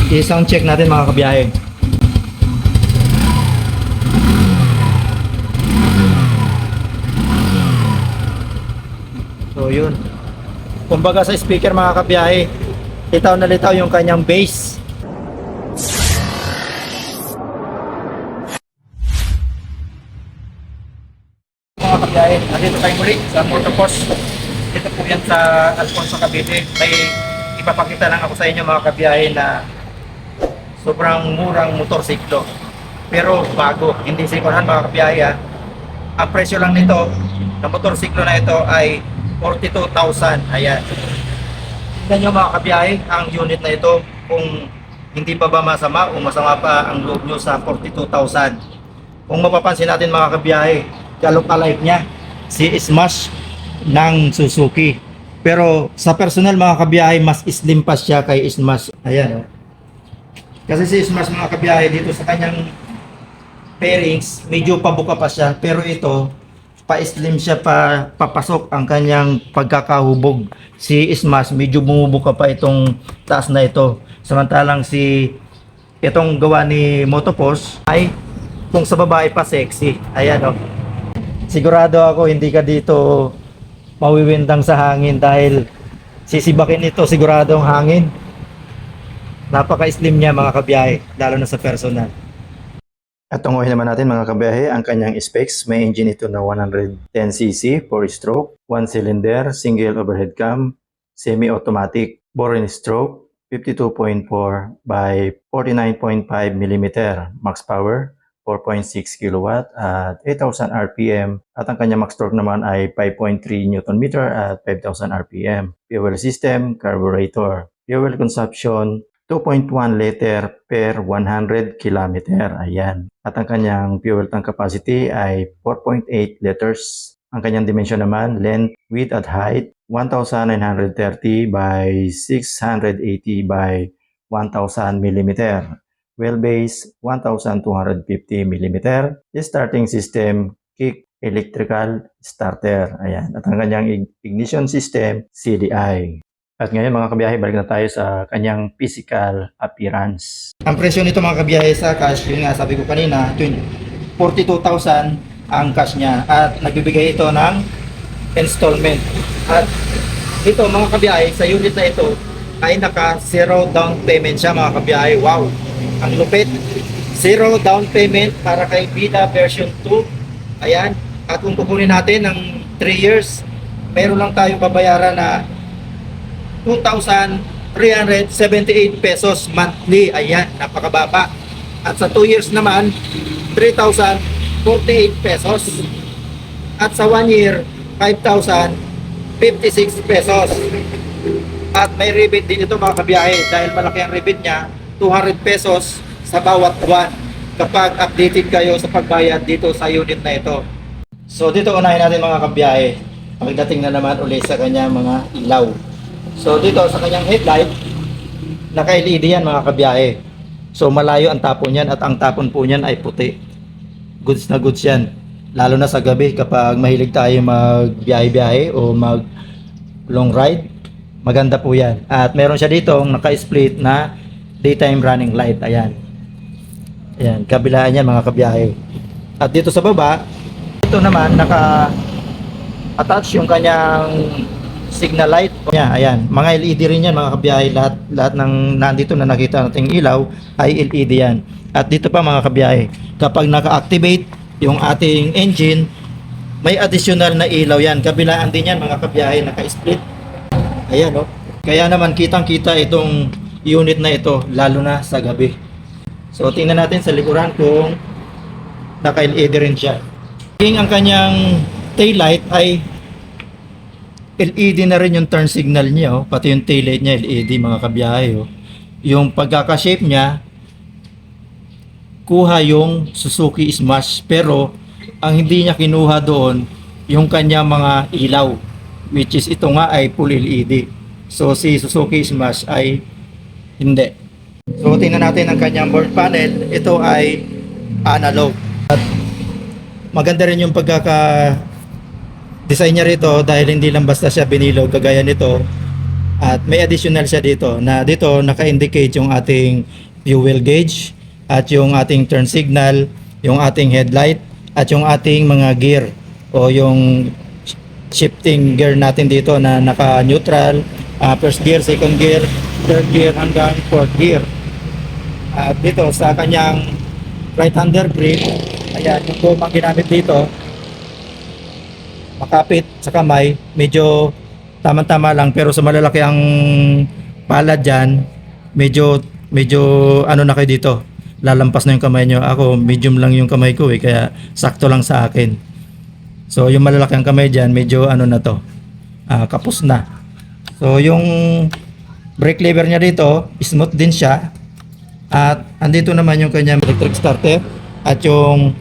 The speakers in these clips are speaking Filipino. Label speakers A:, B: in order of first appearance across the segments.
A: I-sound check natin mga kabiyahe. So yun. Kumbaga sa speaker mga kabiyahe, litaw na litaw yung kanyang bass. Mga kabiyahe, nandito tayo muli sa Motopost. Dito po yan sa Alfonso, Cavite. May ipapakita lang ako sa inyo mga kabiyahe na sobrang murang motorsiklo. Pero bago, hindi second hand mga kabiyahe ha. Ang presyo lang nito, ng motorsiklo na ito ay 42,000. Ayan. Tingnan nyo mga kabiyahe, ang unit na ito kung hindi pa ba masama o masama pa ang loob nyo sa 42,000. Kung mapapansin natin mga kabiyahe, ka-look-alike niya si Smash ng Suzuki. Pero sa personal mga kabiyahe, mas slim pa siya kay Smash. Ayan. Kasi si Smash mga kabiyahe dito sa kanyang pairings, medyo pabuka pa siya. Pero ito, pa-slim siya pa papasok ang kanyang pagkakahubog. Si Smash medyo bumubuka pa itong taas na ito. Samantalang si itong gawa ni Motopost ay kung sa babae pa sexy. Ayan o. Sigurado ako hindi ka dito mawiwindang sa hangin dahil sisibakin ito siguradong hangin. Napaka-slim niya mga kabiyahe, lalo na sa personal. At tunguhin naman natin mga kabiyahe ang kanyang specs. May engine ito na 110cc, 4-stroke, 1-cylinder, single overhead cam, semi-automatic, bore stroke, 52.4 by 49.5 mm, max power, 4.6 kW at 8,000 RPM. At ang kanyang max torque naman ay 5.3 Nm at 5,000 RPM. Fuel system, carburetor. Fuel consumption, 2.1 liter per 100 km. Ayan. At ang kanyang fuel tank capacity ay 4.8 liters. Ang kanyang dimension naman, length, width at height, 1,930 by 680 by 1,000 mm. Wheelbase, 1,250 mm. Starting system, kick electrical starter. Ayan. At ang kanyang ignition system, CDI. At ngayon mga kabiyahe, balik na tayo sa kanyang physical appearance. Ang presyo nito mga kabiyahe sa cash, yun nga sabi ko kanina, 42,000 ang cash niya. At nagbibigay ito ng installment. At ito mga kabiyahe, sa unit na ito ay naka zero down payment siya mga kabiyahe. Wow! Ang lupit! Zero down payment para kay Vida version 2. Ayan. At kung kukunin natin ng 3 years, meron lang tayong babayaran na 2,378 pesos monthly. Ayan, napakababa. At sa 2 years naman, 3,048 pesos. At sa 1 year, 5,056 pesos. At may rebate din ito mga kabiyahe. Dahil malaki ang rebate niya, 200 pesos sa bawat buwan kapag updated kayo sa pagbayad dito sa unit na ito. So dito unahin natin mga kabiyahe. Pagdating na naman ulit sa kanyang mga ilaw. So dito sa kanyang headlight, naka-LED yan mga kabiyahe. So malayo ang tapon yan at ang tapon po niyan ay puti. Goods na goods yan. Lalo na sa gabi kapag mahilig tayo magbiyahe-biyahe o mag long ride. Maganda po yan. At meron siya dito naka-split na daytime running light. Ayan. Ayan, kabilaan yan mga kabiyahe. At dito sa baba, ito naman naka-attach yung kanyang signal light niya. Ayan, mga LED rin yan mga kabiyahe. Lahat ng nandito na nakita nating ilaw ay LED yan. At dito pa mga kabiyahe, kapag naka-activate yung ating engine, may additional na ilaw yan. Kabilaan din yan mga kabiyahe, naka-split. Ayan o. Kaya naman kitang-kita itong unit na ito, lalo na sa gabi. So tingnan natin sa likuran kung naka-LED rin siya. Ang kanyang taillight ay LED na rin yung turn signal niya, oh. Pati yung taillight niya LED mga kabiyahe. Oh. Yung pagkaka-shape niya, kuha yung Suzuki Smash, pero ang hindi niya kinuha doon yung kanya mga ilaw, which is ito nga ay full LED. So si Suzuki Smash ay hindi. So tingnan natin ang kanyang board panel. Ito ay analog. At maganda rin yung pagkaka design niya rito dahil hindi lang basta siya binilog kagaya nito. At may additional siya dito na dito naka-indicate yung ating fuel gauge at yung ating turn signal, yung ating headlight at yung ating mga gear o yung shifting gear natin dito na naka-neutral, first gear, second gear, third gear hanggang fourth gear. At dito sa kanyang right-hander brake, ayan yung gomang ginamit dito, makapit sa kamay, medyo tama-tama lang, pero sa malalaki ang palad dyan, medyo ano na kayo dito, lalampas na yung kamay nyo. Ako medium lang yung kamay ko kaya sakto lang sa akin. So yung malalaki ang kamay dyan, medyo ano na to, kapos na. So yung brake lever niya dito, smooth din siya. At andito naman yung kanyang electric starter at yung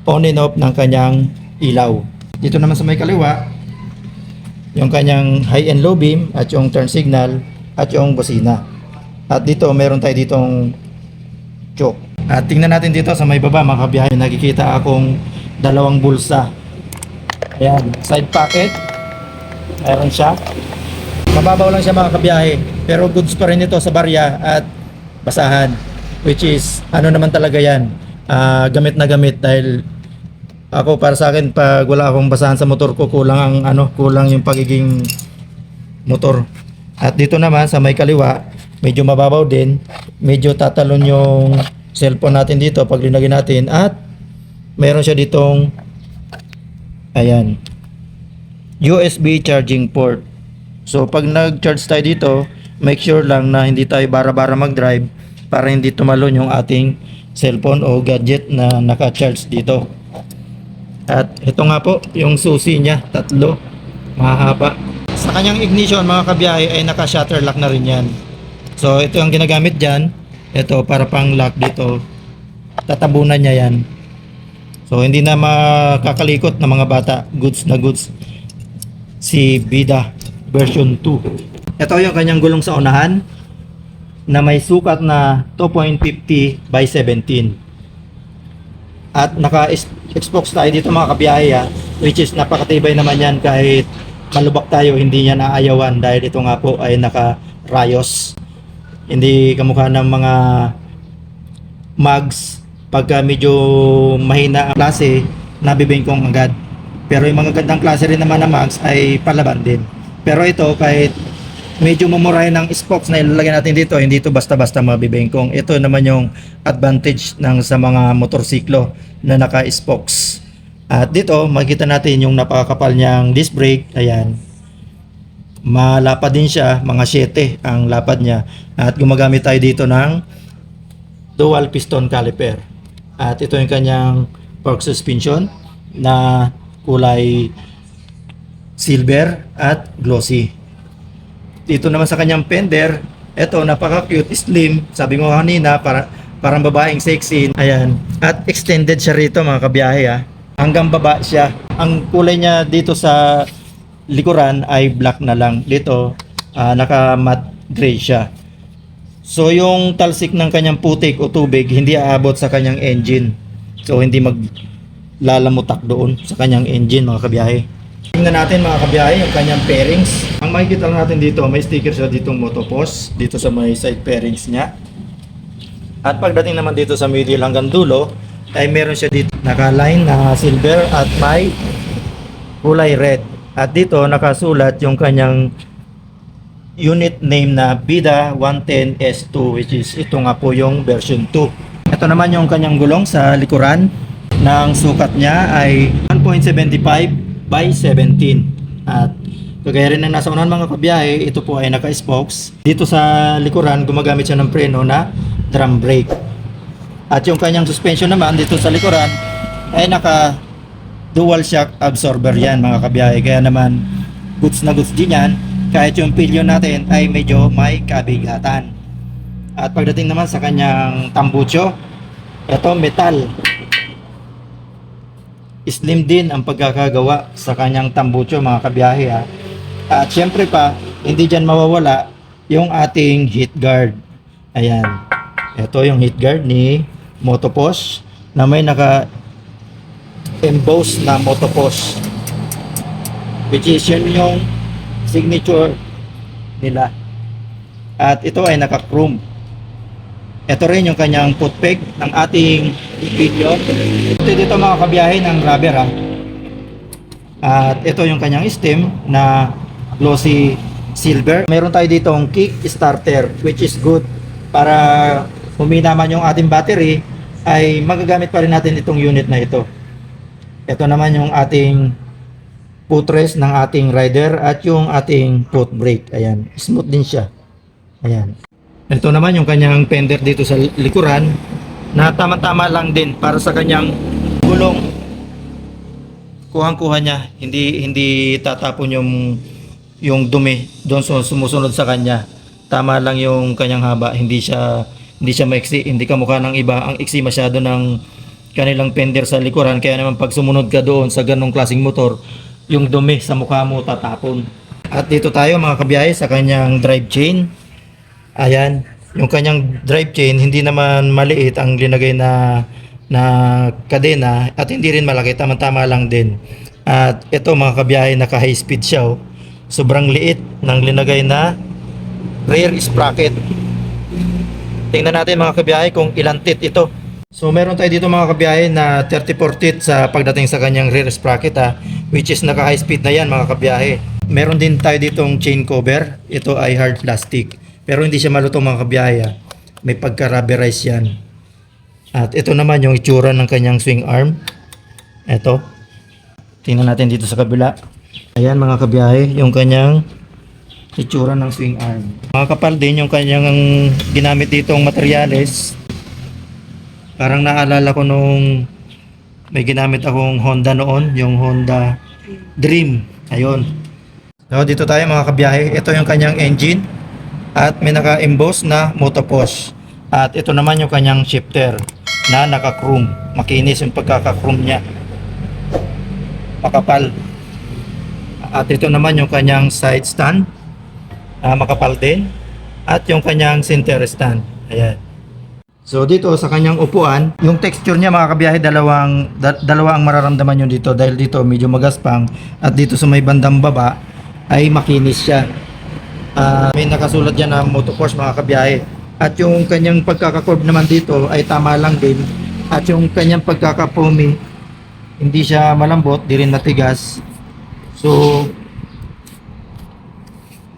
A: on and off ng kanyang ilaw. Dito naman sa may kaliwa, yung kanyang high and low beam at yung turn signal at yung busina. At dito meron tayo ditong choke. At tingnan natin dito sa may baba mga kabiyahe, nakikita akong dalawang bulsa. Ayan, side pocket. Meron siya. Mababaw lang siya mga kabiyahe, pero goods pa rin ito sa barya at basahan, which is ano naman talaga yan, gamit na gamit. Dahil ako, para sa akin, pag wala akong basahan sa motor ko, kulang yung pagiging motor. At dito naman sa may kaliwa, medyo mababaw din, medyo tatalon yung cellphone natin dito pag linagay natin. At meron siya ditong ayan, USB charging port. So pag nag-charge tayo dito, make sure lang na hindi tayo bara-bara mag-drive para hindi tumalon yung ating cellphone o gadget na naka-charge dito. At ito nga po yung susi niya, tatlo, mahaba. Sa kanyang ignition mga kabiyahe ay naka-shutter lock na rin yan. So ito ang ginagamit dyan, ito para pang lock dito, tatabunan niya yan. So hindi na makakalikot ng mga bata, goods na goods si Bida version 2. Ito yung kanyang gulong sa unahan na may sukat na 2.50 by 17. At naka-Xbox tayo dito mga kabiyahe, which is napakatibay naman yan. Kahit malubak tayo, hindi niya naayawan dahil ito nga po ay naka-Rayos. Hindi kamukha ng mga mags, pagka medyo mahina ang klase, nabibingkong agad. Pero yung mga gandang klase rin naman na mags ay palaban din. Pero ito, kahit medyo mamurahin ng spokes na ilalagay natin dito, hindi ito basta-basta mabibengkong. Ito naman yung advantage sa mga motorsiklo na naka-spokes. At dito, makikita natin yung napakakapal niyang disc brake. Ayan. Malapad din siya, mga 7 ang lapad niya. At gumagamit tayo dito ng dual piston caliper. At ito yung kanyang fork suspension na kulay silver at glossy. Dito naman sa kanyang fender, ito napaka-cute, slim. Sabi mo kanina, parang babaeng sexy. Ayan. At extended siya rito mga kabiyahe. Hanggang baba siya. Ang kulay niya dito sa likuran ay black na lang. Dito, naka-matte gray siya. So yung talsik ng kanyang putik o tubig hindi aabot sa kanyang engine. So hindi maglalamutak doon sa kanyang engine mga kabiyahe. Tingnan natin mga kabiyahe yung kanyang pairings. Ang makikita lang natin dito, may sticker siya ditong Motopos dito sa may side pairings niya. At pagdating naman dito sa middle hanggang dulo, ay meron siya dito naka-line na silver at may kulay red. At dito nakasulat yung kanyang unit name na Bida 110 S2, which is ito nga po yung version 2. Ito naman yung kanyang gulong sa likuran. Ng sukat niya ay 1.75 by 17. At kagaya rin ng nasa unahan mga kabiyahe, ito po ay naka-spokes. Dito sa likuran, gumagamit siya ng preno na drum brake. At yung kanyang suspension naman dito sa likuran ay naka dual shock absorber yan mga kabiyahe. Kaya naman goods na goods din yan, kahit yung pillion natin ay medyo may kabigatan. At pagdating naman sa kanyang tambucho, ito metal. Slim din ang pagkakagawa sa kanyang tambucho mga kabiyahe. At syempre pa, hindi dyan mawawala yung ating heat guard. Ayan. Ito yung heat guard ni Motopos na may naka-emboss na Motopos, which is yun yung signature nila. At ito ay naka-chrome. Ito rin yung kanyang footpeg ng ating video. Ito dito mga kabiyahe ng rubber ha. At ito yung kanyang stem na glossy silver. Meron tayo dito ang kick starter, which is good para humina man yung ating battery ay magagamit pa rin natin itong unit na ito. Ito naman yung ating footrest ng ating rider at yung ating foot brake. Ayan, smooth din siya. Ayan. Ito naman yung kanyang fender dito sa likuran na tama-tama lang din para sa kanyang gulong. Kuhang-kuha niya, hindi tatapon yung dumi doon sumusunod sa kanya. Tama lang yung kanyang haba, hindi siya maiksi, hindi kamukha ng iba. Ang iksi masyado ng kanilang fender sa likuran, kaya naman pag sumunod ka doon sa ganong klaseng motor, yung dumi sa mukha mo tatapon. At dito tayo mga kabiyahe sa kanyang drive chain. Ayan, yung kanyang drive chain hindi naman maliit ang linagay na kadena at hindi rin malaki, tama-tama lang din. At ito mga kabiyahe, naka high speed siya oh. Sobrang liit ng linagay na rear sprocket. Tingnan natin mga kabiyahe kung ilang teeth ito. So meron tayo dito mga kabiyahe na 34 teeth sa pagdating sa kanyang rear sprocket ha, which is naka high speed na yan mga kabiyahe. Meron din tayo ditong chain cover. Ito ay hard plastic. Pero hindi siya malutong mga kabiyahe ha. May pagka-rubberize yan. At ito naman yung itsura ng kanyang swing arm. Ito. Tingnan natin dito sa kabila. Ayan mga kabiyahe, yung kanyang itsura ng swing arm. Makakapal din yung kanyang ginamit ditong materyales. Parang naalala ko nung may ginamit akong Honda noon, yung Honda Dream. Ayun. So dito tayo mga kabiyahe. Ito yung kanyang engine. At may naka-emboss na motoposh. At ito naman yung kanyang shifter na naka-chrome. Makinis yung pagkaka-chrome niya. Makapal. At ito naman yung kanyang side stand. Makapal din. At yung kanyang center stand. Ayan. So dito sa kanyang upuan, yung texture niya mga kabiyahe, dalawa ang mararamdaman nyo dito. Dahil dito medyo magaspang. At dito sa may bandang baba ay makinis siya. May nakasulat dyan na motoforce mga kabiyahe. At yung kanyang pagkakakurve naman dito ay tama lang din. At yung kanyang pagkakapomi, hindi siya malambot, di rin matigas. So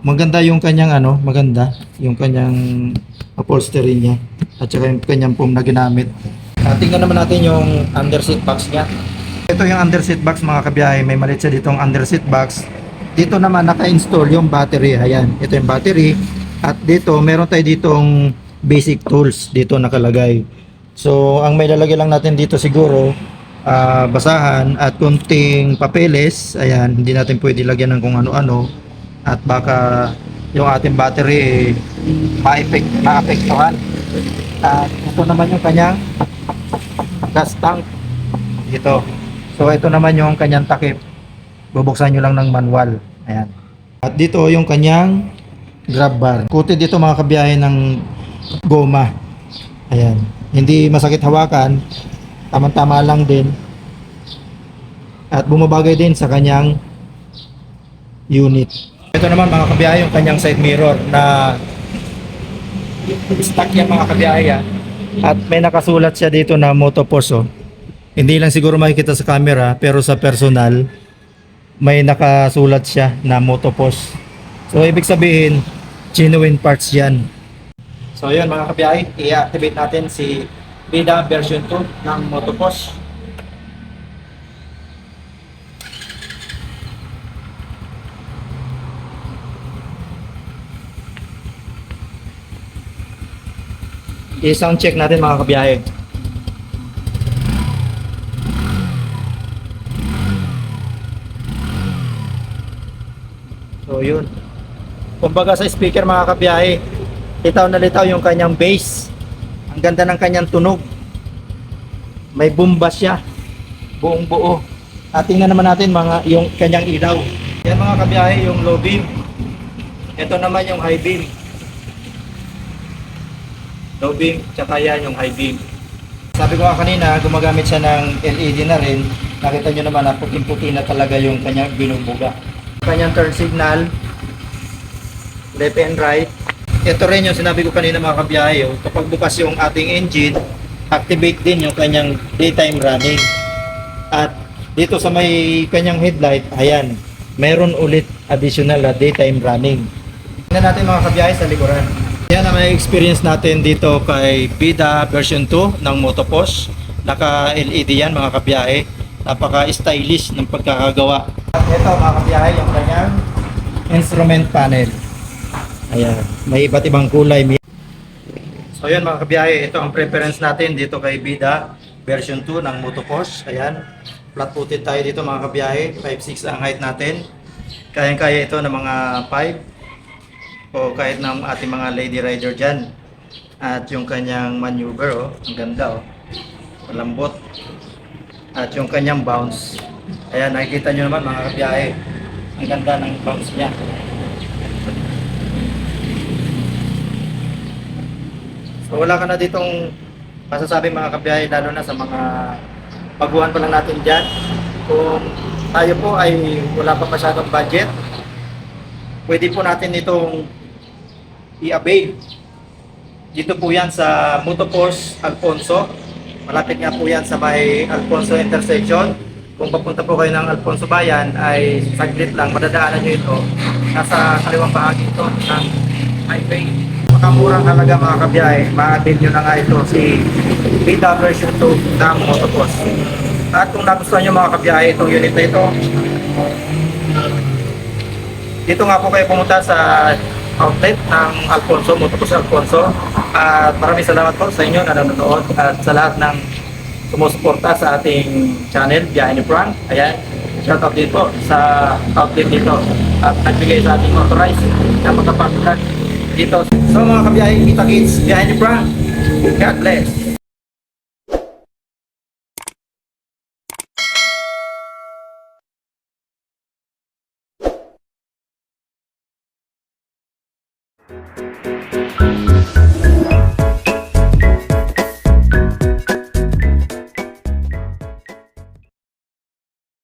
A: maganda yung kanyang maganda yung kanyang upholstery niya at saka yung kanyang foam na ginamit. Tingnan naman natin yung underseat box niya. Ito yung underseat box mga kabiyahe. May maliit siya ditong underseat box. Dito naman naka-install yung battery. Ayan, ito yung battery. At dito, meron tayo ditong basic tools dito nakalagay. So, ang may lalagay lang natin dito siguro, basahan at kunting papeles. Ayan, hindi natin pwede lagyan ng kung ano-ano. At baka yung ating battery maapektuhan. At ito naman yung kanyang gas tank. Dito. So, ito naman yung kanyang takip. Bubuksan nyo lang ng manual. Ayan. At dito yung kanyang grab bar. Coated dito mga kabiyahe ng goma. Ayan. Hindi masakit hawakan. Tama-tama lang din. At bumabagay din sa kanyang unit. Ito naman mga kabiyahe yung kanyang side mirror na stock yan mga kabiyahe. At may nakasulat siya dito na motoposo. Hindi lang siguro makikita sa camera pero sa personal may nakasulat siya na motopost. So ibig sabihin genuine parts yan. So yun mga kabiyahe, i-activate natin si Bida version 2 ng motopost. I-sound check natin mga kabiyahe. So yun. Kumbaga sa speaker mga kabiyahe, litaw na litaw yung kanyang bass. Ang ganda ng kanyang tunog. May bomba siya. Buong buo. At tingnan naman natin yung kanyang ilaw. Yan mga kabiyahe yung low beam. Ito naman yung high beam. Low beam, tsaka yan yung high beam. Sabi ko nga kanina, gumagamit siya ng LED na rin. Nakita nyo naman na puting-puti na talaga yung kanyang binubuga. Kanyang turn signal, left and right. Ito rin yung sinabi ko kanina mga kabiyahe, oh. Kapag bukas yung ating engine, activate din yung kanyang daytime running. At dito sa may kanyang headlight, ayan, mayroon ulit additional na daytime running. Tingnan natin mga kabiyahe sa likuran. Yan ang may experience natin dito kay Bida version 2 ng Motopos. Naka-LED yan mga kabiyahe. Napaka-stylish ng pagkakagawa. At ito mga kabiyahe, yung kanyang instrument panel. Ayan, may iba't ibang kulay. So yun mga kabiyahe, ito ang preference natin dito kay Bida version 2 ng Motopos. Ayan, flat footed tayo dito mga kabiyahe. 5'6" ang height natin. Kayang-kaya ito ng mga 5 o kahit ng ating mga lady rider dyan. At yung kanyang maneuver, oh, ang ganda, oh, malambot. At yung kanyang bounce, ayan, nakikita nyo naman mga kabiyahe, ang ganda ng bounce niya. So wala ka na ditong masasabi mga kabiyahe, lalo na sa mga baguhan pa lang natin dyan. Kung tayo po ay wala pa masyadong budget, pwede po natin itong i-avail. Dito po yan sa Motopos Alfonso. Malapit nga po yan sa may Alfonso intersection. Kung papunta po kayo ng Alfonso Bayan ay saglit lang, madadaanan nyo ito. Nasa kaliwang bahagi ito ng highway. Makamurang halaga mga kabiyahe, ma-avail nyo na nga ito si Bida version 2 ng Motopos. At kung nagustuhan nyo mga kabiyahe itong unit na ito, dito nga po kayo pumunta sa outlet ng Alfonso, Motopos Alfonso. At maraming salamat po sa inyo na nanonood at sa lahat ng sumusuporta sa ating channel, Biyahe ni Frank. Ayan, shout out din po sa outlet dito at nagbigay sa ating authorized na magkapagdag dito. So mga kabiyahe, kita-kits, Biyahe ni Frank. God bless.